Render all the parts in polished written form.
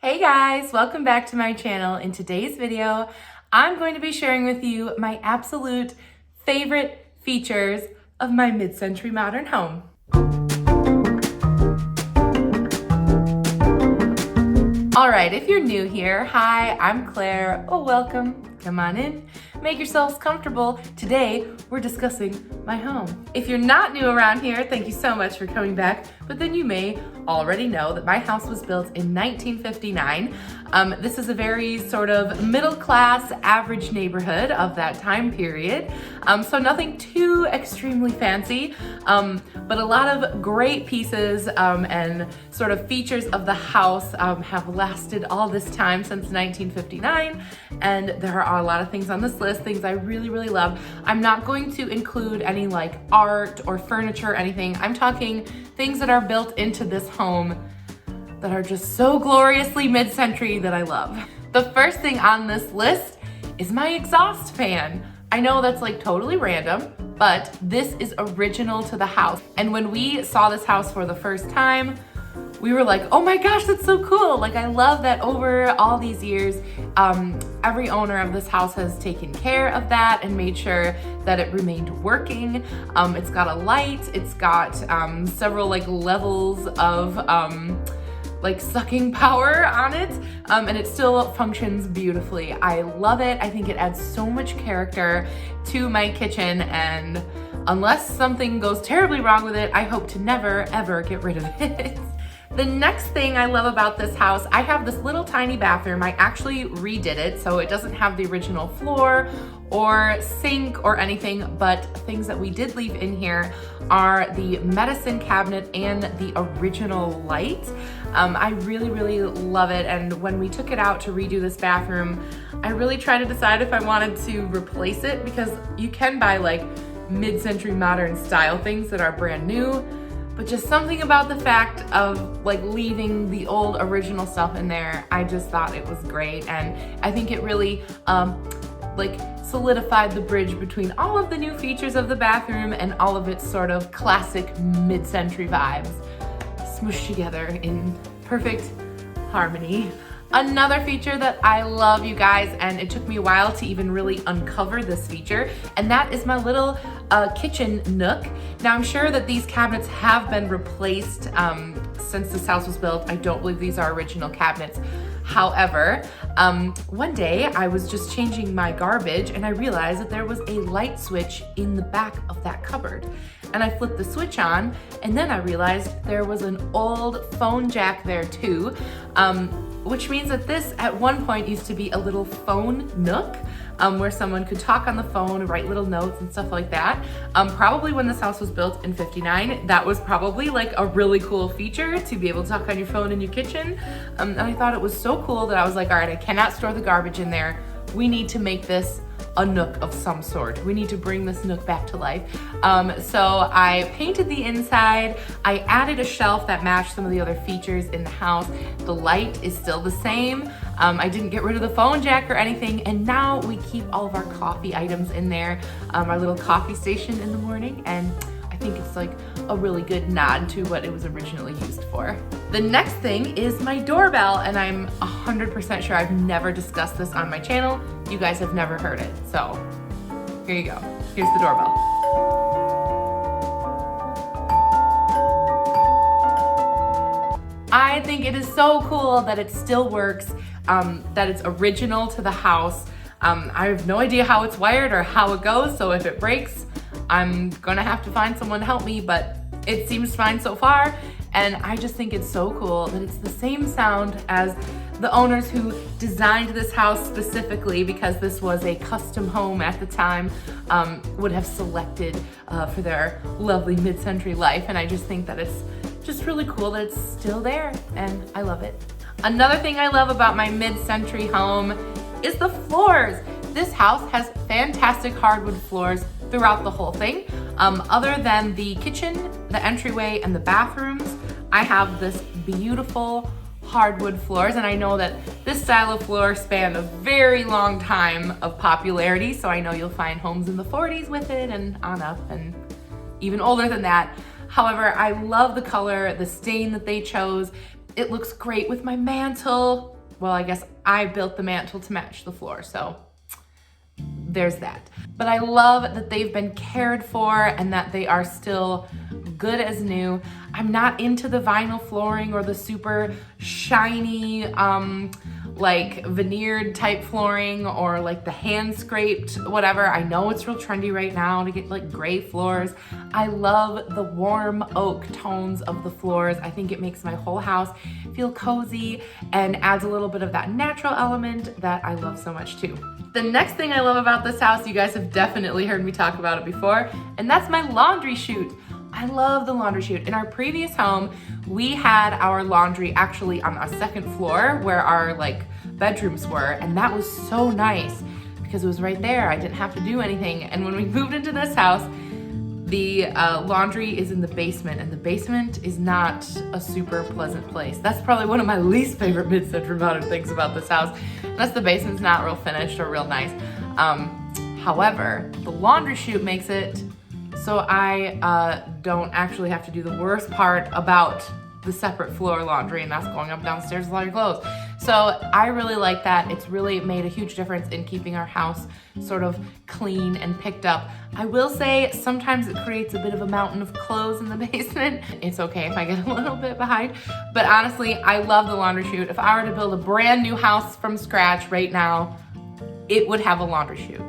Hey guys, welcome back to my channel. In today's video, I'm going to be sharing with you my absolute favorite features of my mid-century modern home. All right, if you're new here, hi, I'm Claire. Oh, welcome. Come on in. Make yourselves comfortable. Today, we're discussing my home. If you're not new around here, thank you so much for coming back, but then you may already know that my house was built in 1959. This is a very sort of middle-class, average neighborhood of that time period. So nothing too extremely fancy, but a lot of great pieces and sort of features of the house have lasted all this time since 1959. And there are a lot of things on this list, things I really, really love. I'm not going to include any like art or furniture or anything. I'm talking things that are built into this home that are just so gloriously mid-century that I love. The first thing on this list is my exhaust fan. I know that's like totally random, but this is original to the house. And when we saw this house for the first time, we were like, oh my gosh, that's so cool. Like, I love that over all these years, every owner of this house has taken care of that and made sure that it remained working. It's got a light, it's got several like levels of like sucking power on it, and it still functions beautifully. I love it. I think it adds so much character to my kitchen, and unless something goes terribly wrong with it, I hope to never ever get rid of it. The next thing I love about this house, I have this little tiny bathroom. I actually redid it, so it doesn't have the original floor or sink or anything, but things that we did leave in here are the medicine cabinet and the original light. I really, really love it, and when we took it out to redo this bathroom, I really tried to decide if I wanted to replace it, because you can buy like mid-century modern style things that are brand new, but just something about the fact of like leaving the old original stuff in there, I just thought it was great. And I think it really like solidified the bridge between all of the new features of the bathroom and all of its sort of classic mid-century vibes smooshed together in perfect harmony. Another feature that I love, you guys, and it took me a while to even really uncover this feature, and that is my little kitchen nook. Now, I'm sure that these cabinets have been replaced since this house was built. I don't believe these are original cabinets. However, one day I was just changing my garbage and I realized that there was a light switch in the back of that cupboard. And I flipped the switch on, and then I realized there was an old phone jack there too, which means that this at one point used to be a little phone nook where someone could talk on the phone, write little notes and stuff like that. Probably when this house was built in 59, that was probably like a really cool feature to be able to talk on your phone in your kitchen. And I thought it was so cool that I was like, all right, I cannot store the garbage in there. We need to make this a nook of some sort. We need to bring this nook back to life. So I painted the inside. I added a shelf that matched some of the other features in the house. The light is still the same. I didn't get rid of the phone jack or anything. And now we keep all of our coffee items in there, our little coffee station in the morning. And I think it's like a really good nod to what it was originally used for. The next thing is my doorbell, and I'm 100% sure I've never discussed this on my channel. You guys have never heard it, so here you go. Here's the doorbell. I think it is so cool that it still works, that it's original to the house. I have no idea how it's wired or how it goes, so if it breaks, I'm gonna have to find someone to help me, but it seems fine so far. And I just think it's so cool that it's the same sound as the owners who designed this house specifically, because this was a custom home at the time, would have selected for their lovely mid-century life. And I just think that it's just really cool that it's still there, and I love it. Another thing I love about my mid-century home is the floors. This house has fantastic hardwood floors throughout the whole thing. Other than the kitchen, the entryway, and the bathrooms, I have this beautiful hardwood floors, and I know that this style of floor spanned a very long time of popularity, so I know you'll find homes in the 40s with it and on up, and even older than that. However, I love the color, the stain that they chose. It looks great with my mantle. well, I guess I built the mantle to match the floor, so there's that. But I love that they've been cared for and that they are still good as new. I'm not into the vinyl flooring or the super shiny, like veneered type flooring or like the hand scraped whatever. I know it's real trendy right now to get like gray floors. I love the warm oak tones of the floors. I think it makes my whole house feel cozy and adds a little bit of that natural element that I love so much too. The next thing I love about this house, you guys have definitely heard me talk about it before, and that's my laundry chute. I love the laundry chute. In our previous home, we had our laundry actually on a second floor where our like bedrooms were, and that was so nice because it was right there. I didn't have to do anything. And when we moved into this house, the laundry is in the basement, and the basement is not a super pleasant place. That's probably one of my least favorite mid-century modern things about this house. Unless the basement's not real finished or real nice. However, the laundry chute makes it so I don't actually have to do the worst part about the separate floor laundry, and that's going up downstairs with all your clothes. So I really like that. It's really made a huge difference in keeping our house sort of clean and picked up. I will say sometimes it creates a bit of a mountain of clothes in the basement. It's okay if I get a little bit behind, but honestly, I love the laundry chute. If I were to build a brand new house from scratch right now, it would have a laundry chute.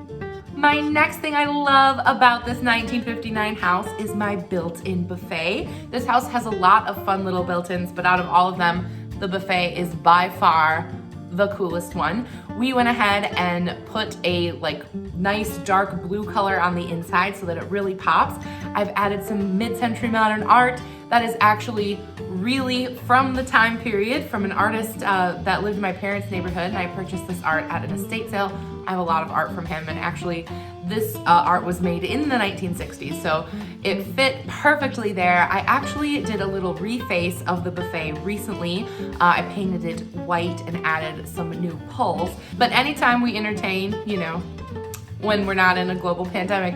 My next thing I love about this 1959 house is my built-in buffet. This house has a lot of fun little built-ins, but out of all of them, the buffet is by far the coolest one. We went ahead and put a like nice dark blue color on the inside so that it really pops. I've added some mid-century modern art that is actually really from the time period, from an artist that lived in my parents' neighborhood, and I purchased this art at an estate sale. I have a lot of art from him, and actually this art was made in the 1960s, so it fit perfectly there. I actually did a little reface of the buffet recently. I painted it white and added some new pulls, but anytime we entertain, you know, when we're not in a global pandemic,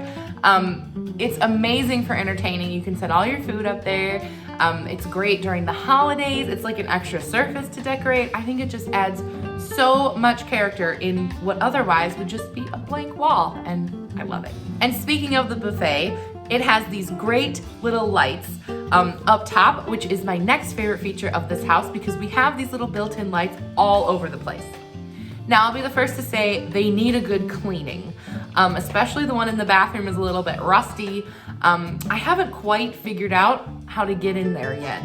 it's amazing for entertaining. You can set all your food up there. It's great during the holidays. It's like an extra surface to decorate. I think it just adds so much character in what otherwise would just be a blank wall, and I love it. And speaking of the buffet, it has these great little lights up top, which is my next favorite feature of this house because we have these little built-in lights all over the place. Now, I'll be the first to say they need a good cleaning, especially the one in the bathroom is a little bit rusty. I haven't quite figured out how to get in there yet.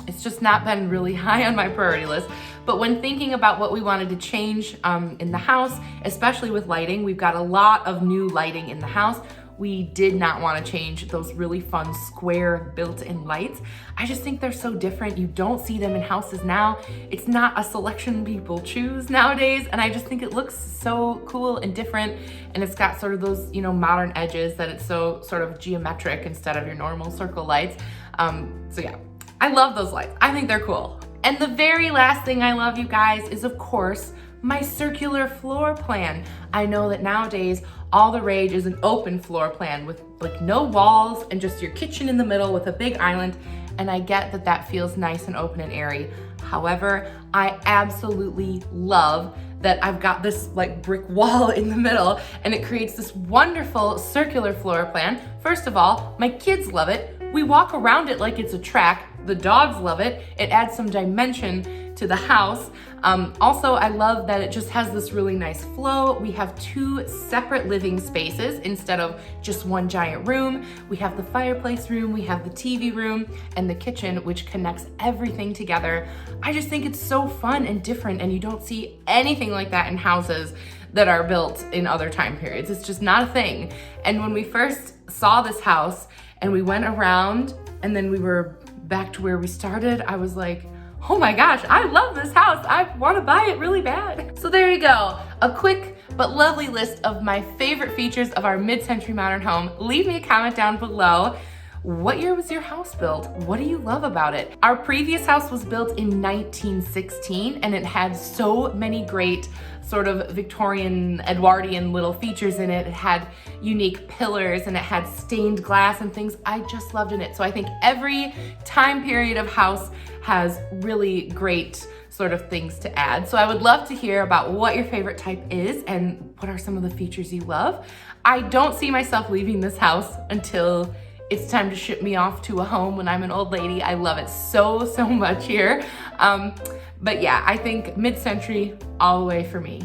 It's just not been really high on my priority list. But when thinking about what we wanted to change in the house, especially with lighting, we've got a lot of new lighting in the house. We did not want to change those really fun square built-in lights. I just think they're so different. You don't see them in houses now. It's not a selection people choose nowadays, and I just think it looks so cool and different, and it's got sort of those, you know, modern edges that it's so sort of geometric instead of your normal circle lights. So yeah, I love those lights. I think they're cool. And the very last thing I love, you guys, is of course my circular floor plan. I know that nowadays all the rage is an open floor plan with like no walls and just your kitchen in the middle with a big island, and I get that that feels nice and open and airy. However, I absolutely love that I've got this like brick wall in the middle, and it creates this wonderful circular floor plan. First of all, my kids love it. We walk around it like it's a track. The dogs love it. It adds some dimension to the house. Also, I love that it just has this really nice flow. We have two separate living spaces instead of just one giant room. We have the fireplace room, we have the TV room, and the kitchen, which connects everything together. I just think it's so fun and different, and you don't see anything like that in houses that are built in other time periods. It's just not a thing. And when we first saw this house and we went around and then we were back to where we started, I was like, oh my gosh, I love this house. I want to buy it really bad. So there you go. A quick but lovely list of my favorite features of our mid-century modern home. Leave me a comment down below. what year was your house built? What do you love about it? Our previous house was built in 1916 and it had so many great sort of Victorian, Edwardian little features in it. It had unique pillars and it had stained glass and things I just loved in it. So I think every time period of house has really great sort of things to add. So I would love to hear about what your favorite type is and what are some of the features you love. I don't see myself leaving this house until it's time to ship me off to a home when I'm an old lady. I love it so, so much here. But yeah, I think mid-century all the way for me.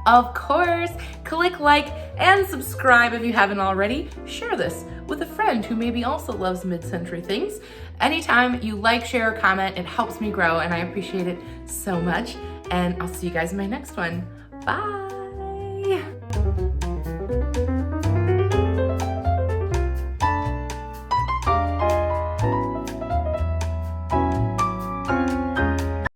Of course, click like and subscribe if you haven't already. Share this with a friend who maybe also loves mid-century things. Anytime you like, share, or comment, it helps me grow and I appreciate it so much. And I'll see you guys in my next one. Bye.